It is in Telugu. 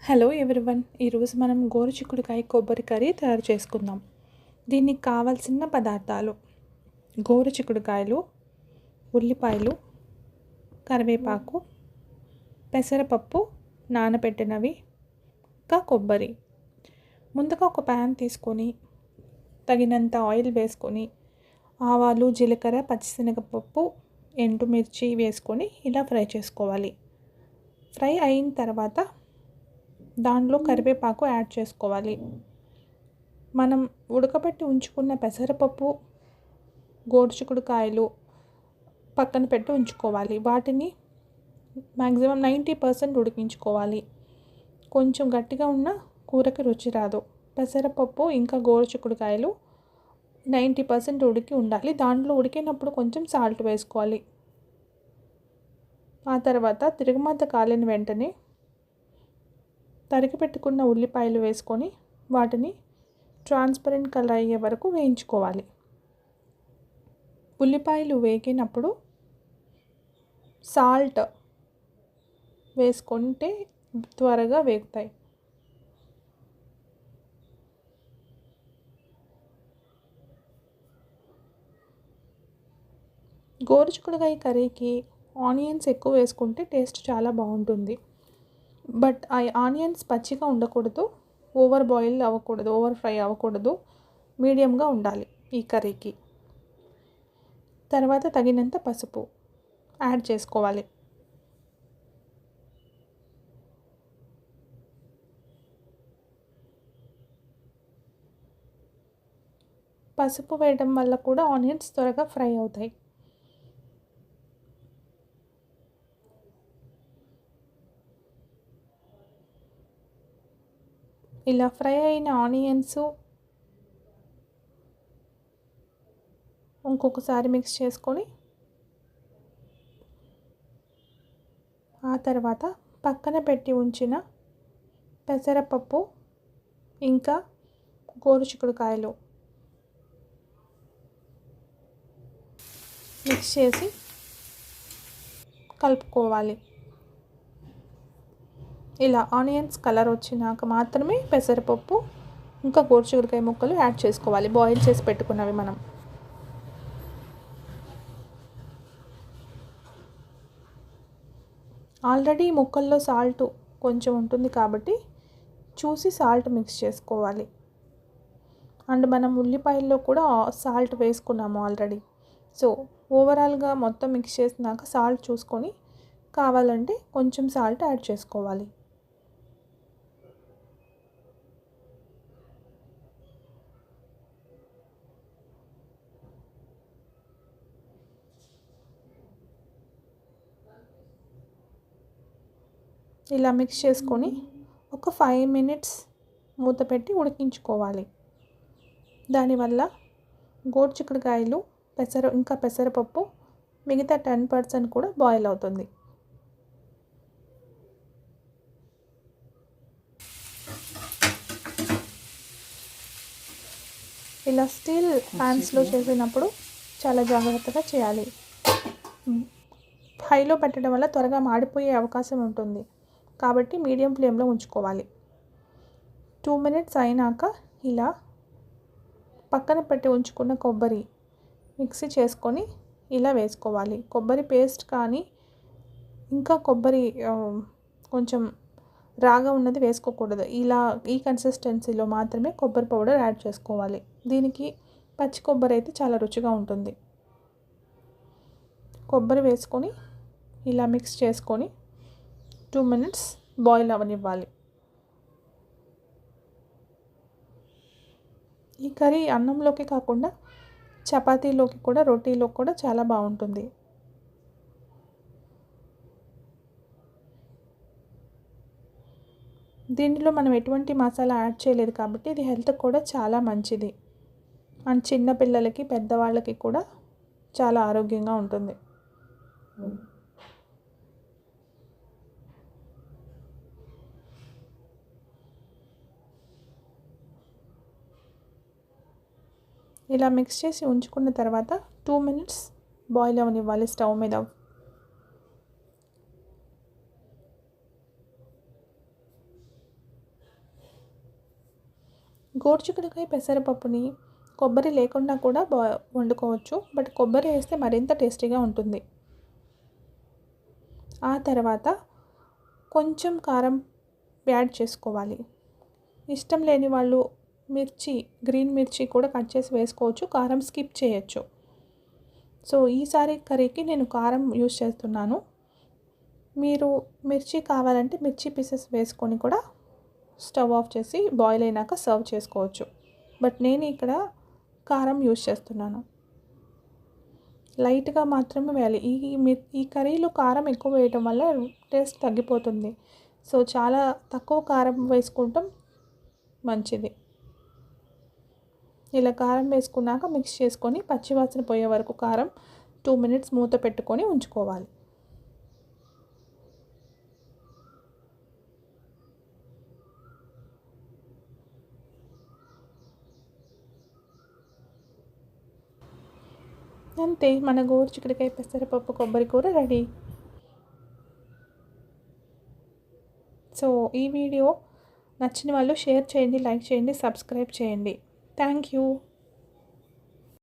హలో ఎవ్రీవన్, ఈరోజు మనం గోరుచిక్కుడుకాయ కొబ్బరి కర్రీ తయారు చేసుకుందాం. దీనికి కావాల్సిన పదార్థాలు: గోరుచిక్కుడుకాయలు, ఉల్లిపాయలు, కరివేపాకు, పెసరపప్పు నానబెట్టినవి, ఇంకా కొబ్బరి. ముందుగా ఒక ప్యాన్ తీసుకొని తగినంత ఆయిల్ వేసుకొని ఆవాలు, జీలకర్ర, పచ్చిశనగపప్పు, ఎండుమిర్చి వేసుకొని ఇలా ఫ్రై చేసుకోవాలి. ఫ్రై అయిన తర్వాత దానిలో కరివేపాకు యాడ్ చేసుకోవాలి. మనం ఉడకబెట్టి ఉంచుకున్న పెసరపప్పు, గోరుచిక్కుడుకాయలు పక్కన పెట్టి ఉంచుకోవాలి. వాటిని మ్యాక్సిమం 90% ఉడికించుకోవాలి. కొంచెం గట్టిగా ఉన్న కూరకి రుచి రాదు. పెసరపప్పు ఇంకా గోరుచిక్కుడుకాయలు 90% ఉడికి ఉండాలి. దాంట్లో ఉడికినప్పుడు కొంచెం సాల్ట్ వేసుకోవాలి. ఆ తర్వాత తిరగమాత కాలిన వెంటనే తరిగి పెట్టుకున్న ఉల్లిపాయలు వేసుకొని వాటిని ట్రాన్స్పరెంట్ కలర్ అయ్యే వరకు వేయించుకోవాలి. ఉల్లిపాయలు వేగినప్పుడు సాల్ట్ వేసుకుంటే త్వరగా వేగుతాయి. గోరుచిక్కుడుకాయ కర్రీకి ఆనియన్స్ ఎక్కువ వేసుకుంటే టేస్ట్ చాలా బాగుంటుంది. బట్ ఆ ఆనియన్స్ పచ్చిగా ఉండకూడదు, ఓవర్ బాయిల్ అవ్వకూడదు, ఓవర్ ఫ్రై అవ్వకూడదు, మీడియంగా ఉండాలి ఈ కర్రీకి. తర్వాత తగినంత పసుపు యాడ్ చేసుకోవాలి. పసుపు వేయడం వల్ల కూడా ఆనియన్స్ త్వరగా ఫ్రై అవుతాయి. ఇలా ఫ్రై అయిన ఆనియన్స్ ఇంకొకసారి మిక్స్ చేసుకొని ఆ తర్వాత పక్కన పెట్టి ఉంచిన పెసరపప్పు ఇంకా గోరుచిక్కుడుకాయలు మిక్స్ చేసి కలుపుకోవాలి. ఇలా ఆనియన్స్ కలర్ వచ్చినాక మాత్రమే పెసరపప్పు ఇంకా గోరుచిక్కుడుకాయ ముక్కలు యాడ్ చేసుకోవాలి, బాయిల్ చేసి పెట్టుకున్నవి మనం. ఆల్రెడీ ముక్కల్లో సాల్ట్ కొంచెం ఉంటుంది కాబట్టి చూసి సాల్ట్ మిక్స్ చేసుకోవాలి. అండ్ మనం ఉల్లిపాయల్లో కూడా సాల్ట్ వేసుకున్నాము ఆల్రెడీ. సో ఓవరాల్గా మొత్తం మిక్స్ చేసినాక సాల్ట్ చూసుకొని కావాలంటే కొంచెం సాల్ట్ యాడ్ చేసుకోవాలి. ఇలా మిక్స్ చేసుకొని ఒక 5 minutes మూత పెట్టి ఉడికించుకోవాలి. దానివల్ల గోరుచిక్కుడుకాయలు, ఇంకా పెసరపప్పు మిగతా 10% కూడా బాయిల్ అవుతుంది. ఇలా స్టీల్ ప్యాన్స్లో చేసినప్పుడు చాలా జాగ్రత్తగా చేయాలి. హైలో పెట్టడం వల్ల త్వరగా మాడిపోయే అవకాశం ఉంటుంది కాబట్టి మీడియం ఫ్లేమ్లో ఉంచుకోవాలి. 2 minutes అయినాక ఇలా పక్కన పెట్టి ఉంచుకున్న కొబ్బరి మిక్సీ చేసుకొని ఇలా వేసుకోవాలి. కొబ్బరి పేస్ట్ కానీ ఇంకా కొబ్బరి కొంచెం రాగా ఉన్నది వేసుకోకూడదు. ఇలా ఈ కన్సిస్టెన్సీలో మాత్రమే కొబ్బరి పౌడర్ యాడ్ చేసుకోవాలి. దీనికి పచ్చి కొబ్బరి అయితే చాలా రుచిగా ఉంటుంది. కొబ్బరి వేసుకొని ఇలా మిక్స్ చేసుకొని 2 minutes బాయిల్ అవ్వనివ్వాలి. ఈ కర్రీ అన్నంలోకి కాకుండా చపాతీలోకి కూడా, రోటీలోకి కూడా చాలా బాగుంటుంది. దీనిలో మనం ఎటువంటి మసాలా యాడ్ చేయలేదు కాబట్టి ఇది హెల్త్కి కూడా చాలా మంచిది. అండ్ చిన్నపిల్లలకి, పెద్దవాళ్ళకి కూడా చాలా ఆరోగ్యంగా ఉంటుంది. ఇలా మిక్స్ చేసి ఉంచుకున్న తర్వాత 2 minutes బాయిల్ అవ్వనివ్వాలి స్టవ్ మీద. గోరుచిక్కుడుకాయ పెసరపప్పుని కొబ్బరి లేకుండా కూడా వండుకోవచ్చు, బట్ కొబ్బరి వేస్తే మరింత టేస్టీగా ఉంటుంది. ఆ తర్వాత కొంచెం కారం యాడ్ చేసుకోవాలి. ఇష్టం లేని వాళ్ళు గ్రీన్ మిర్చి కూడా కట్ చేసి వేసుకోవచ్చు, కారం స్కిప్ చేయొచ్చు. సో ఈసారి కర్రీకి నేను కారం యూస్ చేస్తున్నాను. మీరు మిర్చి కావాలంటే మిర్చి పీసెస్ వేసుకొని కూడా స్టవ్ ఆఫ్ చేసి బాయిల్ అయినాక సర్వ్ చేసుకోవచ్చు. బట్ నేను ఇక్కడ కారం యూస్ చేస్తున్నాను. లైట్గా మాత్రమే వేయాలి. ఈ కర్రీలో కారం ఎక్కువ వేయటం వల్ల టేస్ట్ తగ్గిపోతుంది. సో చాలా తక్కువ కారం వేసుకుంటాం మంచిది. ఇలా కారం వేసుకున్నాక మిక్స్ చేసుకొని పచ్చివాసన పోయే వరకు కారం 2 minutes మూత పెట్టుకొని ఉంచుకోవాలి. అంతే, మన గోరుచిక్కుడుకాయ పెసరపప్పు కొబ్బరి కూర రెడీ. సో ఈ వీడియో నచ్చిన వాళ్ళు షేర్ చేయండి, లైక్ చేయండి, సబ్స్క్రైబ్ చేయండి. Thank you.